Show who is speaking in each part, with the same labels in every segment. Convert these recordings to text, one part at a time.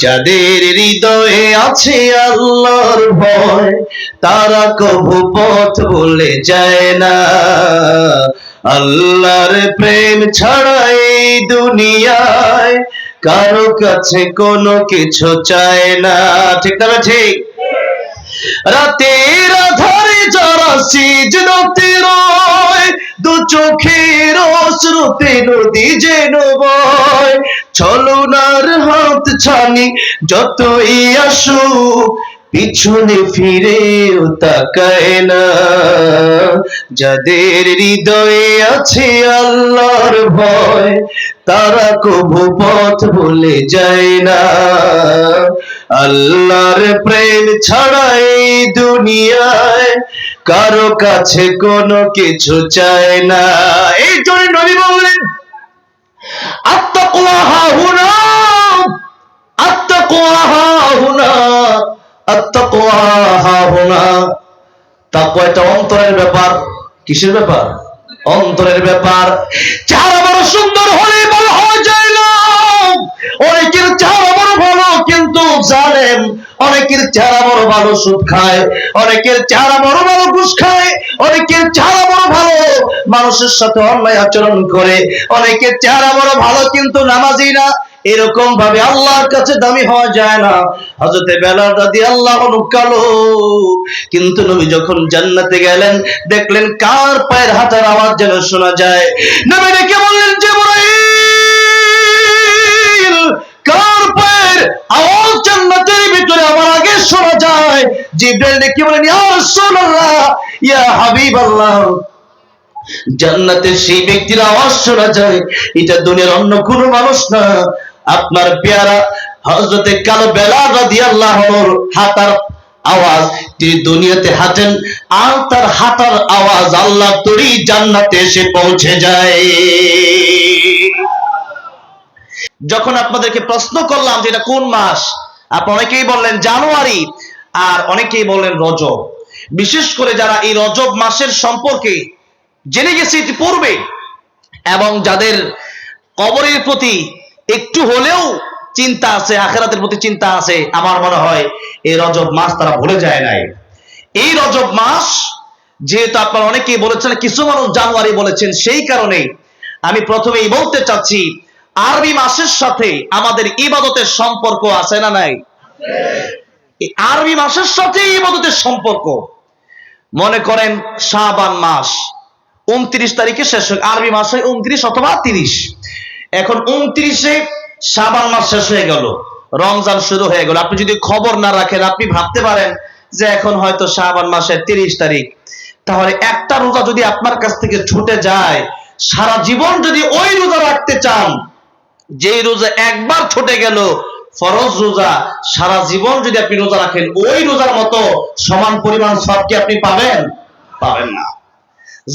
Speaker 1: যাদের হৃদয়ে আছে আল্লাহর ভয়, তারা কভু পথ ভুলে যায় না। আল্লাহর প্রেম ছাড়া এই দুনিয়ায় কারো কাছে কোনো কিছু চায় না। ঠিক না ঠিক? রাতের আধারে যারা সিজদাতে রয়, দু চোখের অশ্রুতে নদী যেন বয়। ছলনার হাত ছানি যতই আসুক, পিছনে ফিরেও তাকায় না। যাদের হৃদয়ে আছে আল্লাহর ভয়, তারা কভু পথ ভুলে যায় না। আল্লাহর প্রেম ছাড়া এই দুনিয়ায় কারো কাছে কোনো কিছু চায় না। এই জন্য নবী বললেন, আত্তাকওয়া হাহুনা, আত্তাকওয়া হাহুনা, আত্তাকওয়া হাহুনা। তাকওয়া এটা অন্তরের ব্যাপার। কিসের ব্যাপার? অন্তরের ব্যাপার। চেহারা বড় সুন্দর হলে বড় হয়ে যায় না। অনেকের চেহারা বড় ভালো কিন্তু জালেম, অনেকের চেহারা বড় ভালো সুদ খায়, অনেকের চেহারা বড় ভালো ঘুষ খায়, অনেকের চেহারা বড় ভালো মানুষের সাথে অন্যায় আচরণ করে, অনেকের চেহারা বড় ভালো কিন্তু নামাজি না। এরকম ভাবে আল্লাহর কাছে দামি হওয়া যায় না। হযরতে বেলাল রাদিয়াল্লাহু আনহু কালো, কিন্তু নবী যখন জান্নাতে গেলেন দেখলেন কার পায়ের হাঁটার আওয়াজ যেন শোনা যায়। নবী ডেকে বললেন, জিবরাইল, কার পায়ের আওয়াজ জান্নাতের ভিতরে আমার আগে শোনা যায়? জিবরাইল ডেকে বলেন, ইয়া রাসূলুল্লাহ, ইয়া হাবিবাল্লাহ, জান্নাতের সেই ব্যক্তির আওয়াজ শোনা যায়, এটা দুনিয়ার অন্য কোনো মানুষ না, আপনার পেয়ারা হযরতে কালো বেলাল রাদিয়াল্লাহু আনহুর হাঁটার আওয়াজ। তিনি দুনিয়াতে হাঁটেন আর তার হাঁটার আওয়াজ আল্লাহ তরি জান্নাতে এসে পৌঁছে যায়। যখন আপনাদেরকে প্রশ্ন করলাম যে এটা কোন মাস, আপনারা অনেকেই বললেন জানুয়ারি, আর অনেকেই বললেন রজব। বিশেষ করে যারা এই রজব মাসের সম্পর্কে জেনে গেছে ইতিপূর্বে এবং যাদের কবরের প্রতি একটু হলেও চিন্তা আছে, আখিরাতের প্রতি চিন্তা আছে, আমার মনে হয় এই রজব মাস তারা ভুলে যায় নাই। এই রজব মাস যেহেতু আপনারা অনেকেই বলেছেন, কিছু মানুষ জানুয়ারি বলেছেন, সেই কারণে আমি প্রথমেই বলতে চাচ্ছি আরবি মাসের সাথে আমাদের ইবাদতের সম্পর্ক আছে না নাই? এই আরবি মাসের সাথে ইবাদতের সম্পর্ক। মনে করেন শাবান মাস 29 তারিখে শেষ হয়, আরবি মাস হয় 29 অথবা 30। এখন 29-এ শাবান মাস শেষ হয়ে গেল, রমজান শুরু হয়ে গেল। আপনি যদি খবর না রাখেন আপনি ভাবতে পারেন যে এখন হয়তো শাবান মাসের 30 তারিখ। তাহলে একটা রোজা যদি আপনার কাছ থেকে ছুটে যায়, সারা জীবন যদি ওই রোজা রাখতে চান, যে রোজা একবার ছুটে গেল ফরজ রোজা, সারা জীবন যদি আপনি রোজা রাখেন ওই রোজার মতো সমান পরিমাণ সওয়াব কি আপনি পাবেন? পাবেন না।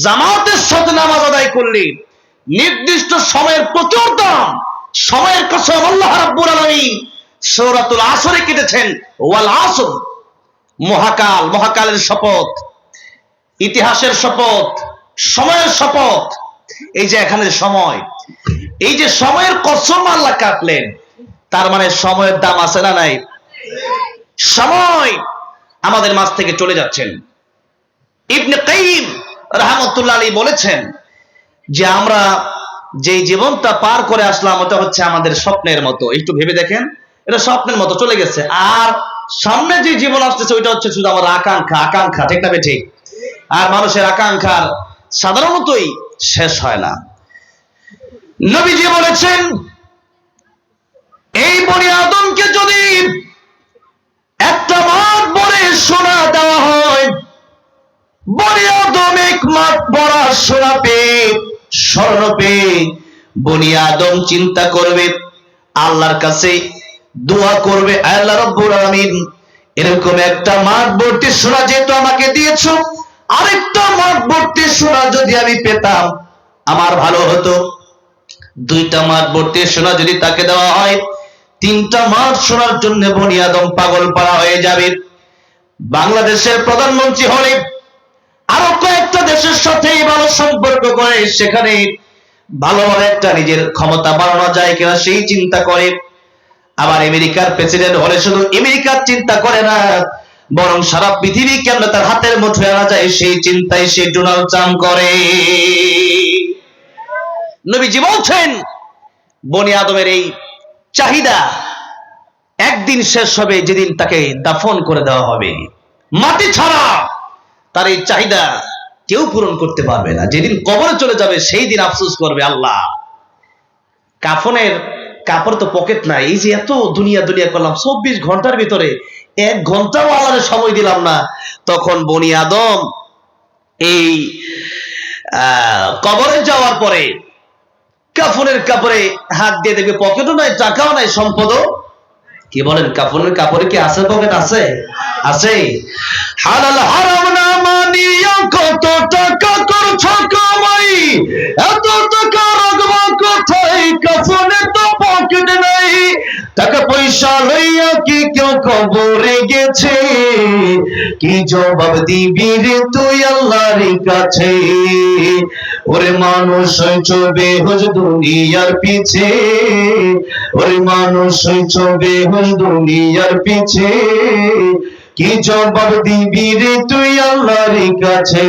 Speaker 1: জামাতের সাথে নামাজ আদায় করলে নির্দিষ্ট সময়ের প্রচুর দাম। সময়ের কসম আল্লাহ রাব্বুল আলামিন সূরাতুল আসরে কেটেছেন, ওয়াল আসর, মহাকাল, মহাকালের শপথ, ইতিহাসের শপথ, সময়ের শপথ। এই যে এখানে সময়, এই যে সময়ের কসম আল্লাহ কাটলেন, তার মানে সময়ের দাম আছে না নাই? সময় আমাদের মাঝ থেকে চলে যাচ্ছেন। ইবনে কাইয়িম রাহমাতুল্লাহ আলাইহি বলেছেন যে আমরা যে জীবনটা পার করে আসলাম ওটা হচ্ছে আমাদের স্বপ্নের মতো। একটু ভেবে দেখেন, এটা স্বপ্নের মতো চলে গেছে। আর সামনে যে জীবন আসতেছে ওইটা হচ্ছে শুধু আমার আকাঙ্ক্ষা, আকাঙ্ক্ষা। ঠিক না ঠিক? আর মানুষের আকাঙ্ক্ষার সাধারণতই শেষ হয় না। নবীজি বলেছেন, এই বনি আদমকে যদি একটা মাঠ ভরে সোনা দেওয়া হয়, বনি আদম এক মাঠ ভরা সোনা পেয়ে, স্বর্ণ পেয়ে বনি আদম চিন্তা করবে, আল্লাহর কাছে দোয়া করবে, আল্লাহ রাব্বুল আলামিন এরকম একটা মাঠ ভর্তি সোনা যেহেতু আমাকে দিয়েছো, আরেকটা মাঠ ভর্তি সোনা যদি আমি পেতাম আমার ভালো হতো। দুইটা মাঠ ভর্তি সোনা যদি তাকে দেওয়া হয়, 3টা মাঠ সোনার জন্য বনি আদম পাগল পারা হয়ে যাবে। বাংলাদেশের প্রধানমন্ত্রী হলে আরো কয়েকটা দেশের সাথে ভালো সম্পর্ক করে সেখানে ভালো একটা নিজের ক্ষমতা বাড়ানো যায় কিনা সেই চিন্তা করে। আবার আমেরিকার প্রেসিডেন্ট হলে শুধু আমেরিকার চিন্তা করে না, বরং সারা পৃথিবী কেমন তার হাতের মুঠোয় আনা যায় সেই চিন্তায় সে ডোনাল্ড ট্রাম্প করে। নবীজি বলছেন বনি আদমের এই চাহিদা একদিন শেষ হবে, যেদিন তাকে দাফন করে দেওয়া হবে। মাটি ছাড়া তার এই চাহিদা কেউ পূরণ করতে পারবে না। যেদিন কবরে চলে যাবে সেই দিন আফসোস করবে, আল্লাহ কাফনের কাপড় তো পকেট নাই, এই যে এত দুনিয়া দুনিয়া করলাম 24 ঘন্টার ভিতরে 1 ঘন্টাও আল্লাহর সময় দিলাম না। তখন বনি আদম এই কবরে যাওয়ার পরে কাফনের কাপড়ে হাত দিয়ে দেখবে পকেটও নাই, টাকাও নাই, সম্পদও। কি বলেন, কাফনের কাপড়ে কি আছে পকেট? আছে, আছে। হালাল হারাম না মানিয়া কত টাকা করছো কামাই, এত টাকা রাখবো কোথায়, কাফনে তো পকেট নাই। টাকা পয়সা লইয়া কি কেউ কবরে গেছে, কি জবাব দিবি রে তুই আল্লাহর কাছে। ওরে মানুষ চবে হুজ দুনিয়ার পিছে, ওরে মানুষ চবে হুজ দুনিয়ার পিছে, কি জবাব দিবি রে তুই আল্লাহর কাছে,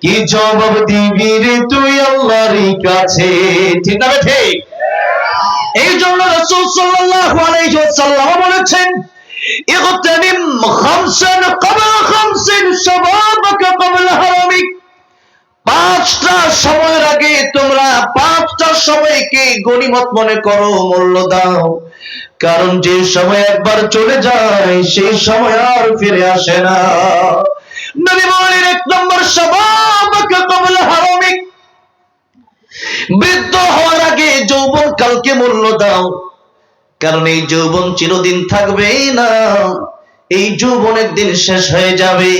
Speaker 1: কি জবাব দিবি রে তুই আল্লাহর কাছে। ঠিক না ঠিক? এই জন্য রাসূল সাল্লাল্লাহু আলাইহি ওয়াসাল্লাম বলেছেন, ইগতানিম খামসান ক্বাবলা খামসিন শাবাবাকা ক্বাবলা হারামিক। 5টা সময়ের আগে তোমরা 5টা সময়কে গনিমত মনে করো, মূল্য দাও। কারণ যে সময় একবার চলে যায় সেই সময় আর ফিরে আসে না। নবী বলেন 1 নম্বর শাবাবাকা ক্বাবলা হারামিক, বৃদ্ধ হওয়ার আগে যৌবন কালকে মূল্য দাও। কারণ এই যৌবন চিরদিন থাকবে না, এই যৌবন একদিন শেষ হয়ে যাবে।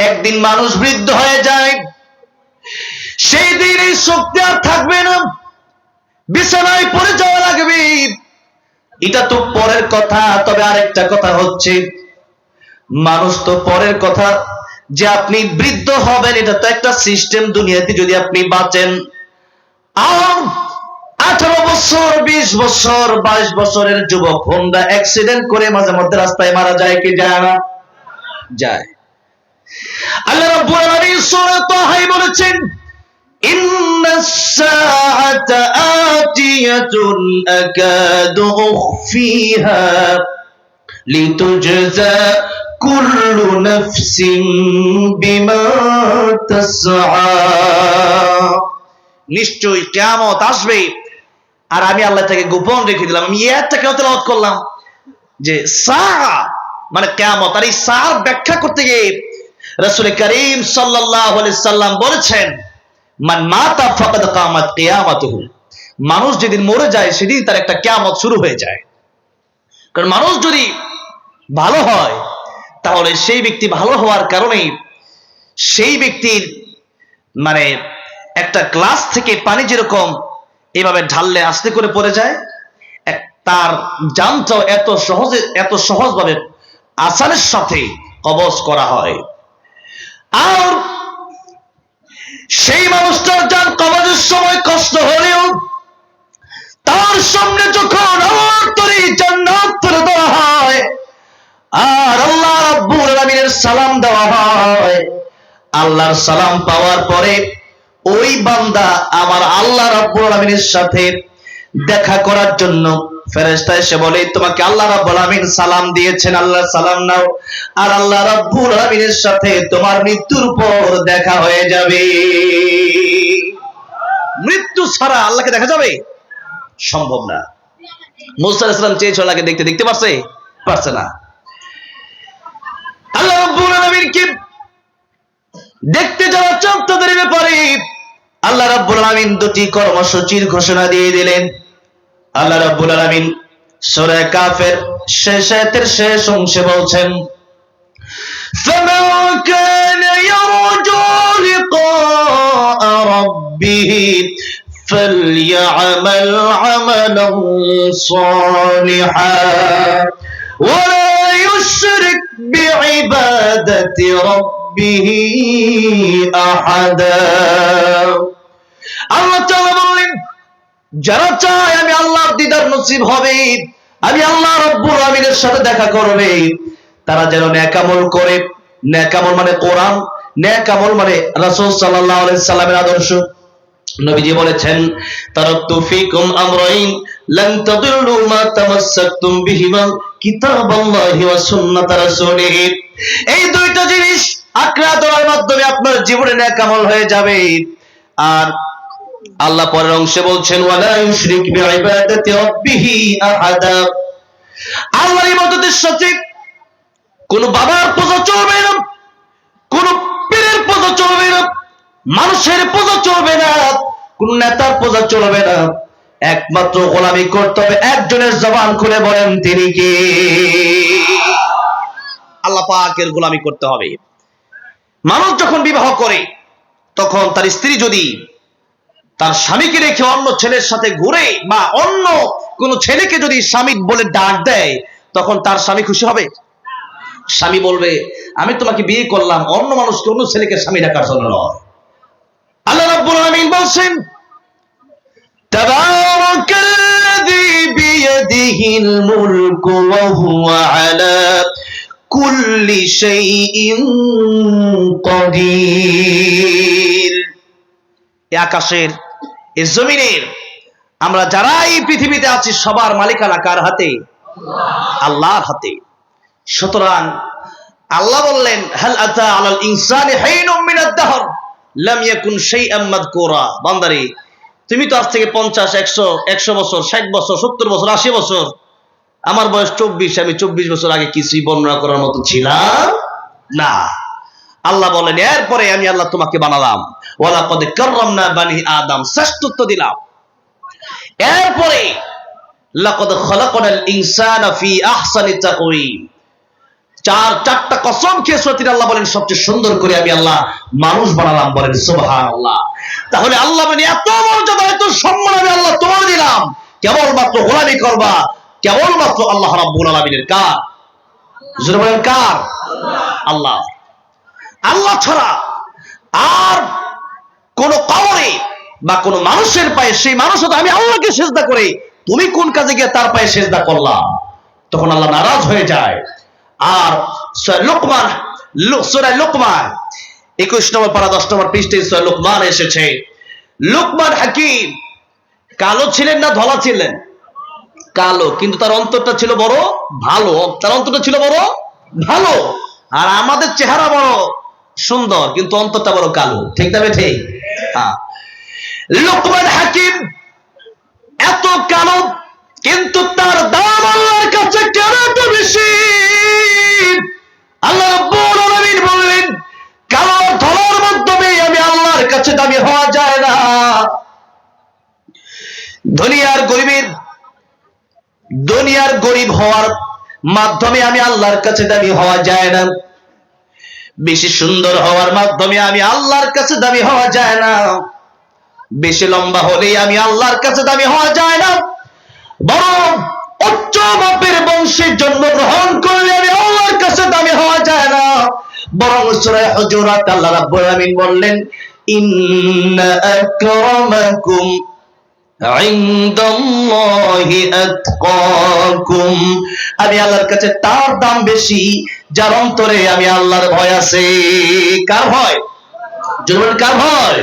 Speaker 1: একদিন মানুষ বৃদ্ধ হয়ে যায়, সেই দিন এই শক্তি আর থাকবে না, বিছানায় পড়ে যাওয়া লাগবে। এটা তো পরের কথা। তবে আরেকটা কথা হচ্ছে, মানুষ তো পরের কথা, যে আপনি বৃদ্ধ হবেন এটা তো একটা সিস্টেম দুনিয়াতে। যদি আপনি বাঁচেন 18 বছর, 20 বছর, 22 বছরের যুবক হোন্ডা অ্যাক্সিডেন্ট করে মাঝে মধ্যে রাস্তায় মারা যায় কি যায় না? যায়। আল্লাহ রাব্বুল আলামিন সূরা তাহা বলেছেন, ইন্নাস সাআতা আতিয়াতুন আকাদু উখফিহা লিতুজজা কুল্লু নাফসিন বিমা তাসআ। নিশ্চয়ই কিয়ামত আসবে, আর আমি আল্লাহ তাকে গোপন রেখে দিলাম। আমি একটা কেন তেলাওয়াত করলাম যে সাআ মানে কিয়ামত, আর এই সাআর ব্যাখ্যা করতে গিয়ে রাসূল করিম সাল্লাল্লাহু আলাইহি সাল্লাম বলেছেন, মান মাতা ফাকাদ কামাত কিয়ামাতুহু। মানুষ যেদিন মরে যায় সেদিন তার একটা কিয়ামত শুরু হয়ে যায়। কারণ মানুষ যদি ভালো হয় তাহলে সেই ব্যক্তি ভালো হওয়ার কারণে সেই ব্যক্তির মানে একটা গ্লাস থেকে পানি যেরকম এভাবে ঢাললে আস্তে করে পড়ে যায়, তার জানটাও এত সহজভাবে আসানের সাথে কবজ করা হয়। আর সেই মানুষটার জান কবজের সময় কষ্ট হলেও তার সামনে যখন আল্লাহর তৈরি জান্নাত তুলে দেওয়া হয় আর আল্লাহ রাব্বুল আলামিনের সালাম দেওয়া হয়, আল্লাহর সালাম পাওয়ার পরে ওই বান্দা আমার আল্লাহ রাব্বুল আলামিনের সাথে দেখা করার জন্য ফেরেশতা এসে বলে, তোমাকে আল্লাহ রাব্বুল আলামিন সালাম দিয়েছেন, আল্লাহর সালাম নাও, আর আল্লাহ রাব্বুল আলামিনের সাথে তোমার মৃত্যুর পর দেখা হয়ে যাবে। মৃত্যু ছাড়া আল্লাহকে দেখা যাবে? সম্ভব না। মুসা আলাইহিস সালাম চেয়েছিল আল্লাহকে দেখতে, দেখতে পারছে? পারছে না। আল্লাহ রাব্বুল আলামিনকে দেখতে যাওয়া চক্রদের ব্যাপারে আল্লাহ রাব্বুল আলামিন 2টি কর্মসূচির ঘোষণা দিয়ে দিলেন। আল্লাহ রাব্বুল আলামিন সূরা কাফের শেষ আয়াতের শেষ অংশে বলছেন, فَمَنْ كَانَ يَرْجُو لِقَاءَ رَبِّهِ فَلْيَعْمَلْ عَمَلًا صَالِحًا وَلَا يُشْرِكْ بِعِبَادَةِ رَبِّهِ أَحَدًا। আল্লাহ তাআলা বলেন, যারা চায় আমি আল্লাহর দিদার নসিব হবে, আমি আল্লাহ রাব্বুল আমিনের সাথে দেখা করবে, তারা যেন নেক আমল করে। নেক আমল মানে কোরআন, নেক আমল মানে রাসূল সাল্লাল্লাহু আলাইহি সাল্লামের আদর্শ। নবীজি বলেছেন, তারাকতু ফিকুম আমরাইন লান তাদিল্লু মা তামাসসাকতুম বিহিমা কিতাবাল্লাহি ওয়া সুন্নাত রাসূলিহি। এই দুইটা জিনিস আঁকড়ে ধরার মাধ্যমে আপনার জীবনে নেক আমল হয়ে যাবে। আর আল্লাহ পরের অংশে বলছেন, ওয়ালা ইউশরিক বিইবাদাতি রাব্বিহি আহাদা। আল্লাহর ইবাদতের সাথে কোন বাবার পূজা চলবে না, কোন পীরের পূজা চলবে না, মানুষের পূজা চলবে না, কোন নেতার পূজা চলবে না। একমাত্র গোলামি করতে হবে একজনের। জবান খুলে বলেন তিনি কে? আল্লাহ পাকের গোলামি করতে হবে। মানুষ যখন বিবাহ করে তখন তার স্ত্রী যদি তার স্বামীকে রেখে অন্য ছেলের সাথে ঘুরে বা অন্য কোন ছেলেকে যদি স্বামী বলে ডাক দেয়, তখন তার স্বামী খুশি হবে? স্বামী বলবে, আমি তোমাকে বিয়ে করলাম অন্য মানুষকে, অন্য ছেলেকে স্বামী ডাকার জন্য নয়। আল্লাহ রাব্বুল আমিন বলছেন, তাবারাকাল্লাযী বিয়াদিহিল মুলকু ওয়া হুয়া আলা কুল্লি শাইইন কাদির। এই আকাশের, এই জমিনের, আমরা যারা এই পৃথিবীতে আছি সবার মালিকানা কার হাতে? আল্লাহর হাতে। সুতরাং আল্লাহ বললেন, হাল আতা আলাল ইনসানি হাইনুম মিনাদ দাহর লাম ইয়াকুন শাইআম মাযকুরা। বান্দারে, তুমি তো আজ থেকে 50, 100 বছর, 60 বছর, 70 বছর, 80 বছর, আমার বয়স 24, আমি 24 বছর আগে কিছুই বর্ণনা করার মতো ছিলাম না। আল্লাহ বলেন, এরপরে আমি আল্লাহ তোমাকে বানালাম, ওয়ালাকাদ কাররামনা বানি আদম, শ্রেষ্ঠত্ব দিলাম। এরপরে লাকাদ খালাকনাল ইনসানা ফি আহসানি তাকওয়িম। চারটা কসম খেয়ে সত্যি আল্লাহ বলেন, সবচেয়ে সুন্দর করে আমি আল্লাহ মানুষ বানালাম। বলেন সুবহানাল্লাহ। তাহলে আল্লাহ বলেন, এত মর্যাদা, এত সম্মান আমি আল্লাহ তোমার দিলাম, কেবলমাত্র গোলামি করবা, কেবলমাত্র আল্লাহ রাব্বুল আলামিনের। কার? জোরে বলেন কার? আল্লাহ। আল্লাহ ছাড়া আর কোন কবরে বা কোন মানুষের পায়ে, সেই মানুষ হতো আমি আল্লাহকে সিজদা করে, তুমি কোন কাজে গিয়ে তার পায়ে সিজদা করলাম? তখন আল্লাহ নারাজ হয়ে যায়। আর সূরা লুকমান 21 নম্বর পারা 10 নম্বর পৃষ্ঠায় সূরা লুকমান এসেছে। লুকমান হাকিম কালো ছিলেন না ধলা ছিলেন? কালো, কিন্তু তার অন্তরটা ছিল বড় ভালো। তার অন্তরটা ছিল বড় ভালো। আর আমাদের চেহারা বড় সুন্দর, কিন্তু অন্তরটা বড় কালো। ঠিক না ঠিক? হ্যাঁ। লুকমান হাকিম এত কালো, কিন্তু তার দাম আল্লাহর কাছে কেন এত বেশি? আল্লাহ রাব্বুল আলামিন বললেন, কালো ধলার মাধ্যমে আমি আল্লাহর কাছে দামি হওয়া যায় না। দুনিয়ার গরিব হওয়ার মাধ্যমে আমি আল্লাহর কাছে দামি হওয়া যায় না। বেশি সুন্দর হওয়ার মাধ্যমে আমি আল্লাহর কাছে দামি হওয়া যায় না। বেশি লম্বা হলেই আমি আল্লাহর কাছে দামি হওয়া যায় না। বরং উচ্চ মাপের বংশে জন্মগ্রহণ করলে আমি আল্লাহর কাছে দামি হওয়া যায় না। বরং সূরা হুজুরাত আল্লাহ রাব্বুল আমিন বললেন, ইন্না আকরামাকুম ইনদাল্লাহি আতকাকুম। আমি আল্লাহর কাছে তার দাম বেশি যার অন্তরে আমি আল্লাহর ভয় আছে। কার ভয়? জোরে কার ভয়?